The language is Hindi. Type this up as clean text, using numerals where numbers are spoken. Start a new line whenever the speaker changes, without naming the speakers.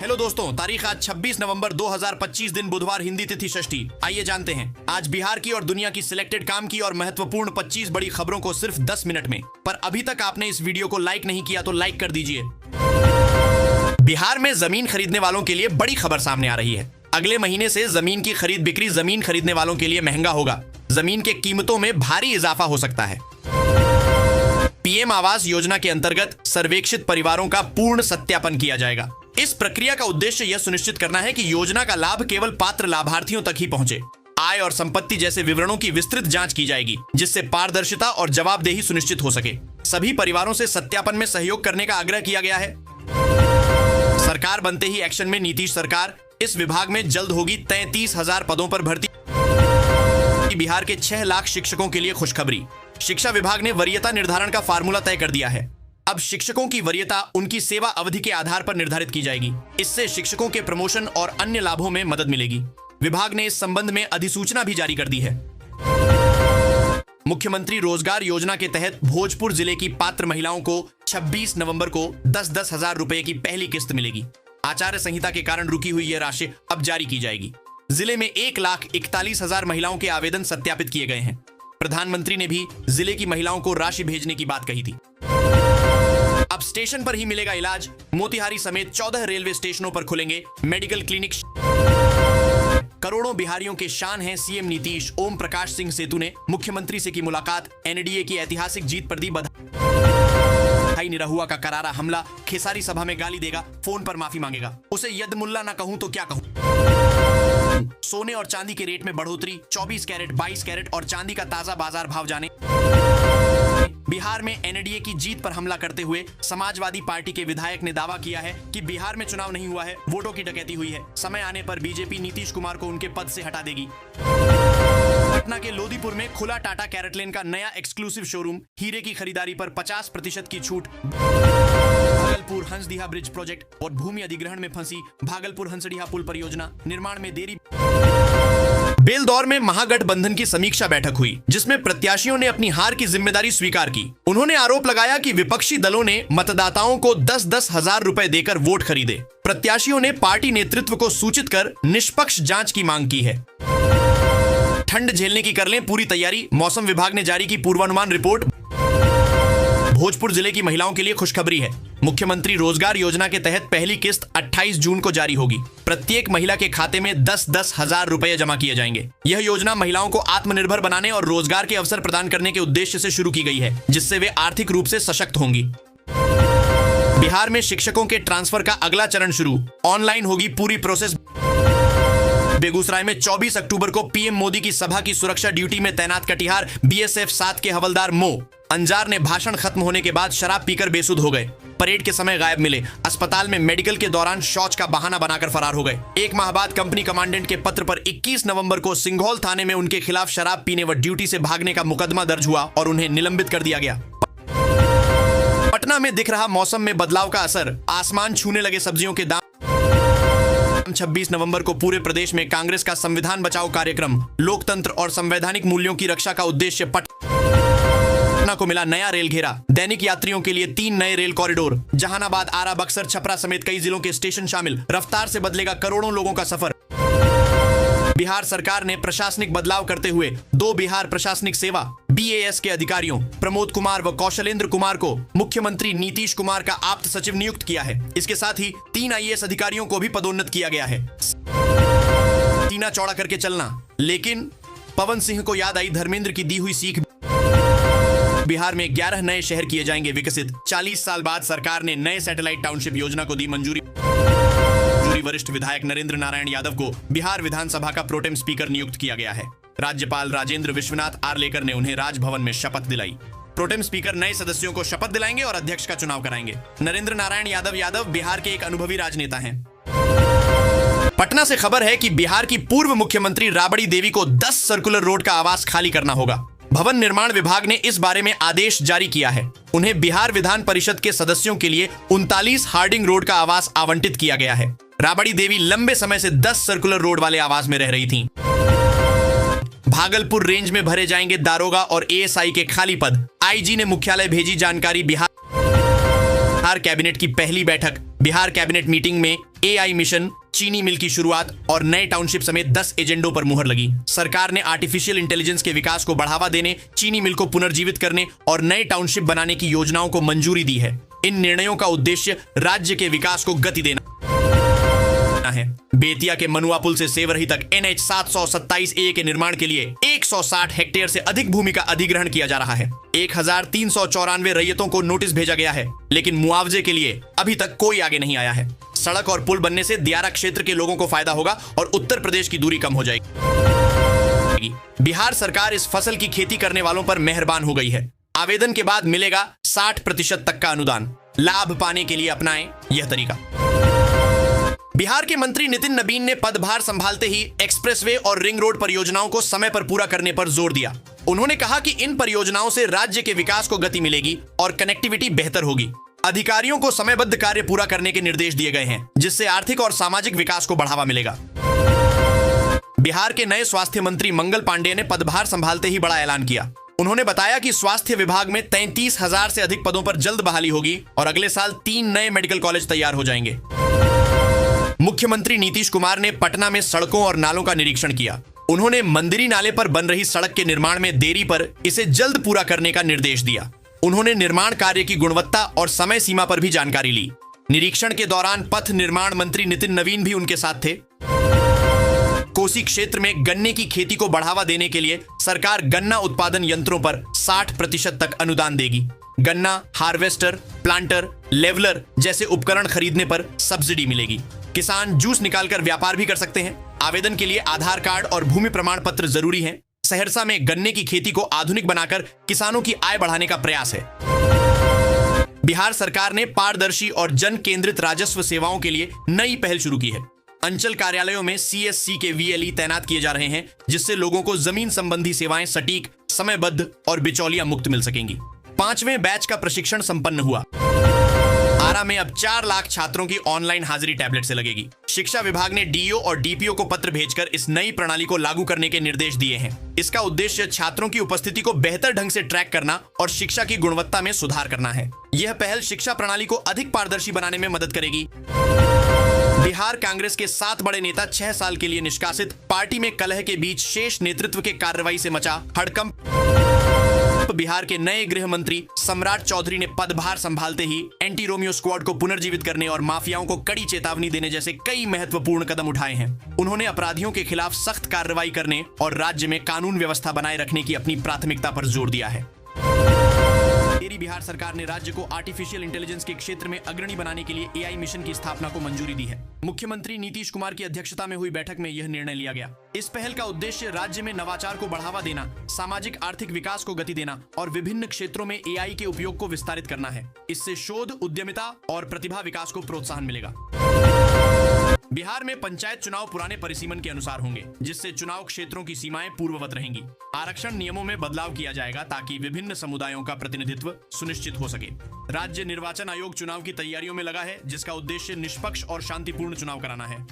हेलो दोस्तों, तारीख आज 26 नवंबर 2025 दिन बुधवार, हिंदी तिथि षष्ठी। आइए जानते हैं आज बिहार की और दुनिया की सिलेक्टेड काम की और महत्वपूर्ण 25 बड़ी खबरों को सिर्फ 10 मिनट में। पर अभी तक आपने इस वीडियो को लाइक नहीं किया तो लाइक कर दीजिए। बिहार में जमीन खरीदने वालों के लिए बड़ी खबर सामने आ रही है। अगले महीने से जमीन की खरीद बिक्री जमीन खरीदने वालों के लिए महंगा होगा। जमीन के कीमतों में भारी इजाफा हो सकता है। पीएम आवास योजना के अंतर्गत सर्वेक्षित परिवारों का पूर्ण सत्यापन किया जाएगा। इस प्रक्रिया का उद्देश्य यह सुनिश्चित करना है कि योजना का लाभ केवल पात्र लाभार्थियों तक ही पहुंचे। आय और संपत्ति जैसे विवरणों की विस्तृत जांच की जाएगी, जिससे पारदर्शिता और जवाबदेही सुनिश्चित हो सके। सभी परिवारों से सत्यापन में सहयोग करने का आग्रह किया गया है। सरकार बनते ही एक्शन में नीतीश सरकार। इस विभाग में जल्द होगी 33,000 पदों पर भर्ती। बिहार के 6 लाख शिक्षकों के लिए खुशखबरी। शिक्षा विभाग ने वरीयता निर्धारण का फार्मूला तय कर दिया है। अब शिक्षकों की वरीयता उनकी सेवा अवधि के आधार पर निर्धारित की जाएगी। इससे शिक्षकों के प्रमोशन और अन्य लाभों में मदद मिलेगी। विभाग ने इस संबंध में अधिसूचना भी जारी कर दी है। मुख्यमंत्री रोजगार योजना के तहत भोजपुर जिले की पात्र महिलाओं को 26 नवंबर को 10-10 हजार रुपए की पहली किस्त मिलेगी। आचार्य संहिता के कारण रुकी हुई यह राशि अब जारी की जाएगी। जिले में 1,41,000 महिलाओं के आवेदन सत्यापित किए गए हैं। प्रधानमंत्री ने भी जिले की महिलाओं को राशि भेजने की बात कही थी। अब स्टेशन पर ही मिलेगा इलाज। मोतिहारी समेत 14 रेलवे स्टेशनों पर खुलेंगे मेडिकल क्लिनिक। करोड़ों बिहारियों के शान हैं सीएम नीतीश। ओम प्रकाश सिंह सेतु ने मुख्यमंत्री से की मुलाकात। एनडीए की ऐतिहासिक जीत पर दी बधाई। निरहुआ का करारा हमला। खेसारी सभा में गाली देगा, फोन पर माफी मांगेगा। उसे यद मुल्ला ना कहूं तो क्या कहूं। सोने और चांदी के रेट में बढ़ोतरी। 24 कैरेट, 22 कैरेट और चांदी का ताजा बाजार भाव जाने। बिहार में एनडीए की जीत पर हमला करते हुए समाजवादी पार्टी के विधायक ने दावा किया है कि बिहार में चुनाव नहीं हुआ है, वोटों की डकैती हुई है। समय आने पर बीजेपी नीतीश कुमार को उनके पद से हटा देगी। पटना के लोदीपुर में खुला टाटा कैरेटलेन का नया एक्सक्लूसिव शोरूम। हीरे की खरीदारी पर 50% की छूट। भागलपुर हंसडीहा ब्रिज प्रोजेक्ट और भूमि अधिग्रहण में फंसी भागलपुर हंसडीहा पुल परियोजना। निर्माण में देरी। बेलदौर में महागठबंधन की समीक्षा बैठक हुई, जिसमें प्रत्याशियों ने अपनी हार की जिम्मेदारी स्वीकार की। उन्होंने आरोप लगाया कि विपक्षी दलों ने मतदाताओं को 10-10 हजार रुपए देकर वोट खरीदे। प्रत्याशियों ने पार्टी नेतृत्व को सूचित कर निष्पक्ष जांच की मांग की है। ठंड झेलने की कर लें पूरी तैयारी। मौसम विभाग ने जारी की पूर्वानुमान रिपोर्ट। भोजपुर जिले की महिलाओं के लिए खुशखबरी है। मुख्यमंत्री रोजगार योजना के तहत पहली किस्त 28 जून को जारी होगी। प्रत्येक महिला के खाते में 10-10 हजार रुपए जमा किए जाएंगे। यह योजना महिलाओं को आत्मनिर्भर बनाने और रोजगार के अवसर प्रदान करने के उद्देश्य से शुरू की गई है, जिससे वे आर्थिक रूप से सशक्त होंगी। बिहार में शिक्षकों के ट्रांसफर का अगला चरण शुरू। ऑनलाइन होगी पूरी प्रोसेस। बेगूसराय में 24 अक्टूबर को पीएम मोदी की सभा की सुरक्षा ड्यूटी में तैनात कटिहार बीएसएफ 7 के हवलदार मो अंजार ने भाषण खत्म होने के बाद शराब पीकर बेसुध हो गए। परेड के समय गायब मिले। अस्पताल में मेडिकल के दौरान शौच का बहाना बनाकर फरार हो गए। 1 माह बाद कंपनी कमांडेंट के पत्र पर 21 नवंबर को सिंघौल थाने में उनके खिलाफ शराब पीने व ड्यूटी से भागने का मुकदमा दर्ज हुआ और उन्हें निलंबित कर दिया गया। पटना में दिख रहा मौसम में बदलाव का असर। आसमान छूने लगे सब्जियों के दाम। 26 नवंबर को पूरे प्रदेश में कांग्रेस का संविधान बचाओ कार्यक्रम। लोकतंत्र और संवैधानिक मूल्यों की रक्षा का उद्देश्य। पटना को मिला नया रेल घेरा। दैनिक यात्रियों के लिए 3 नए रेल कॉरिडोर। जहानाबाद, आरा, बक्सर, छपरा समेत कई जिलों के स्टेशन शामिल। रफ्तार से बदलेगा करोड़ों लोगों का सफर। बिहार सरकार ने प्रशासनिक बदलाव करते हुए 2 बिहार प्रशासनिक सेवा बीएएस के अधिकारियों प्रमोद कुमार व कौशलेंद्र कुमार को मुख्यमंत्री नीतीश कुमार का आप्त सचिव नियुक्त किया है। इसके साथ ही 3 आईएएस अधिकारियों को भी पदोन्नत किया गया है। सीना चौड़ा करके चलना। लेकिन पवन सिंह को याद आई धर्मेंद्र की दी हुई सीख। बिहार में 11 नए शहर किए जाएंगे विकसित। 40 साल बाद सरकार ने नए सैटेलाइट टाउनशिप योजना को दी मंजूरी। वरिष्ठ विधायक नरेंद्र नारायण यादव को बिहार विधानसभा का प्रोटेम स्पीकर नियुक्त किया गया है। राज्यपाल राजेंद्र विश्वनाथ आर्लेकर ने उन्हें राजभवन में शपथ दिलाई। प्रोटेम स्पीकर नए सदस्यों को शपथ दिलाएंगे और अध्यक्ष का चुनाव कराएंगे। नरेंद्र नारायण यादव बिहार के एक अनुभवी राजनेता हैं। पटना से खबर है कि बिहार की पूर्व मुख्यमंत्री राबड़ी देवी को 10 सर्कुलर रोड का आवास खाली करना होगा। भवन निर्माण विभाग ने इस बारे में आदेश जारी किया है। उन्हें बिहार विधान परिषद के सदस्यों के लिए 39 हार्डिंग रोड का आवास आवंटित किया गया है। राबड़ी देवी लंबे समय से 10 सर्कुलर रोड वाले आवास में रह रही थीं। भागलपुर रेंज में भरे जाएंगे दारोगा और एएसआई के खाली पद। आईजी ने मुख्यालय भेजी जानकारी। बिहार कैबिनेट की पहली बैठक। बिहार कैबिनेट मीटिंग में AI मिशन, चीनी मिल की शुरुआत और नए टाउनशिप समेत 10 एजेंडों पर मुहर लगी। सरकार ने आर्टिफिशियल इंटेलिजेंस के विकास को बढ़ावा देने, चीनी मिल को पुनर्जीवित करने और नए टाउनशिप बनाने की योजनाओं को मंजूरी दी है। इन निर्णयों का उद्देश्य राज्य के विकास को गति देना है। बेतिया के मनुआ पुल से सेवरही तक NH 727A के निर्माण के लिए 160 हेक्टेयर से अधिक भूमि का अधिग्रहण किया जा रहा है। 1394 रैयतों को नोटिस भेजा गया है, लेकिन मुआवजे के लिए अभी तक कोई आगे नहीं आया है। सड़क और पुल बनने से दियारा क्षेत्र के लोगों को फायदा होगा और उत्तर प्रदेश की दूरी कम हो जाएगी। बिहार सरकार इस फसल की खेती करने वालों पर मेहरबान हो गई है। आवेदन के बाद मिलेगा 60% तक का अनुदान। लाभ पाने के लिए अपनाएं यह तरीका। बिहार के मंत्री नितिन नवीन ने पदभार संभालते ही एक्सप्रेसवे और रिंग रोड परियोजनाओं को समय पर पूरा करने पर जोर दिया। उन्होंने कहा कि इन परियोजनाओं से राज्य के विकास को गति मिलेगी और कनेक्टिविटी बेहतर होगी। अधिकारियों को समयबद्ध कार्य पूरा करने के निर्देश दिए गए हैं, जिससे आर्थिक और सामाजिक विकास को बढ़ावा मिलेगा। बिहार के नए स्वास्थ्य मंत्री मंगल पांडेय ने पदभार संभालते ही बड़ा ऐलान किया। उन्होंने बताया कि स्वास्थ्य विभाग में 33,000 से अधिक पदों पर जल्द बहाली होगी और अगले साल 3 नए मेडिकल कॉलेज तैयार हो जाएंगे। मुख्यमंत्री नीतीश कुमार ने पटना में सड़कों और नालों का निरीक्षण किया। उन्होंने मंदिरी नाले पर बन रही सड़क के निर्माण में देरी पर इसे जल्द पूरा करने का निर्देश दिया। उन्होंने निर्माण कार्य की गुणवत्ता और समय सीमा पर भी जानकारी ली। निरीक्षण के दौरान पथ निर्माण मंत्री नितिन नवीन भी उनके साथ थे। कोसी क्षेत्र में गन्ने की खेती को बढ़ावा देने के लिए सरकार गन्ना उत्पादन यंत्रों पर 60% तक अनुदान देगी। गन्ना हार्वेस्टर, प्लांटर, लेवलर जैसे उपकरण खरीदने पर सब्सिडी मिलेगी। किसान जूस निकालकर व्यापार भी कर सकते हैं। आवेदन के लिए आधार कार्ड और भूमि प्रमाण पत्र जरूरी है। सहरसा में गन्ने की खेती को आधुनिक बनाकर किसानों की आय बढ़ाने का प्रयास है। बिहार सरकार ने पारदर्शी और जन केंद्रित राजस्व सेवाओं के लिए नई पहल शुरू की है। अंचल कार्यालयों में CSC के VLE तैनात किए जा रहे हैं, जिससे लोगों को जमीन संबंधी सेवाएं सटीक, समयबद्ध और बिचौलिया मुक्त मिल सकेंगी। 5वें बैच का प्रशिक्षण संपन्न हुआ। आरा में अब 4 लाख छात्रों की ऑनलाइन हाजिरी टैबलेट से लगेगी। शिक्षा विभाग ने DO और DPO को पत्र भेजकर इस नई प्रणाली को लागू करने के निर्देश दिए हैं। इसका उद्देश्य छात्रों की उपस्थिति को बेहतर ढंग से ट्रैक करना और शिक्षा की गुणवत्ता में सुधार करना है। यह पहल शिक्षा प्रणाली को अधिक पारदर्शी बनाने में मदद करेगी। बिहार कांग्रेस के 7 बड़े नेता 6 साल के लिए निष्कासित। पार्टी में कलह के बीच शेष नेतृत्व के कार्रवाई से मचा हड़कंप। बिहार के नए गृह मंत्री सम्राट चौधरी ने पदभार संभालते ही एंटी रोमियो स्क्वाड को पुनर्जीवित करने और माफियाओं को कड़ी चेतावनी देने जैसे कई महत्वपूर्ण कदम उठाए हैं। उन्होंने अपराधियों के खिलाफ सख्त कार्रवाई करने और राज्य में कानून व्यवस्था बनाए रखने की अपनी प्राथमिकता पर जोर दिया है। बिहार सरकार ने राज्य को आर्टिफिशियल इंटेलिजेंस के क्षेत्र में अग्रणी बनाने के लिए AI मिशन की स्थापना को मंजूरी दी है। मुख्यमंत्री नीतीश कुमार की अध्यक्षता में हुई बैठक में यह निर्णय लिया गया। इस पहल का उद्देश्य राज्य में नवाचार को बढ़ावा देना, सामाजिक आर्थिक विकास को गति देना और विभिन्न क्षेत्रों में AI के उपयोग को विस्तारित करना है। इससे शोध, उद्यमिता और प्रतिभा विकास को प्रोत्साहन मिलेगा। बिहार में पंचायत चुनाव पुराने परिसीमन के अनुसार होंगे, जिससे चुनाव क्षेत्रों की सीमाएं पूर्ववत रहेंगी। आरक्षण नियमों में बदलाव किया जाएगा ताकि विभिन्न समुदायों का प्रतिनिधित्व सुनिश्चित हो सके। राज्य निर्वाचन आयोग चुनाव की तैयारियों में लगा है, जिसका उद्देश्य निष्पक्ष और शांतिपूर्ण चुनाव कराना है।